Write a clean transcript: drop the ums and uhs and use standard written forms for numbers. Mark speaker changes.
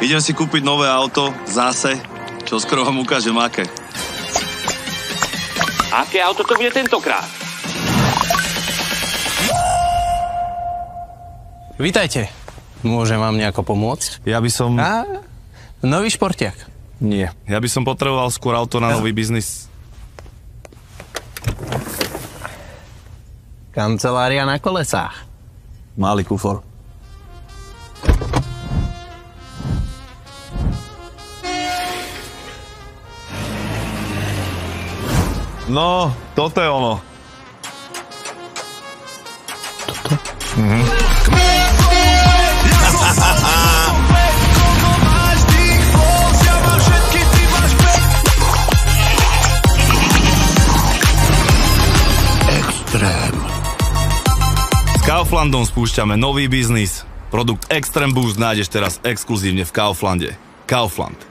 Speaker 1: Idem si kúpiť nové auto, zase, čo skoro vám ukážem aké.
Speaker 2: Aké auto to bude tentokrát?
Speaker 3: Vítajte. Môžem vám nejako pomôcť?
Speaker 1: Ja by som...
Speaker 3: Nový športiak.
Speaker 1: Nie. Ja by som potreboval skôr auto na nový biznis.
Speaker 3: Kancelária na kolesách.
Speaker 1: Malý kufor. No, toto je ono.
Speaker 4: Extrém.
Speaker 1: S Kauflandom spúšťame nový biznis. Produkt Extreme Boost nájdeš teraz exkluzívne v Kauflande. Kaufland.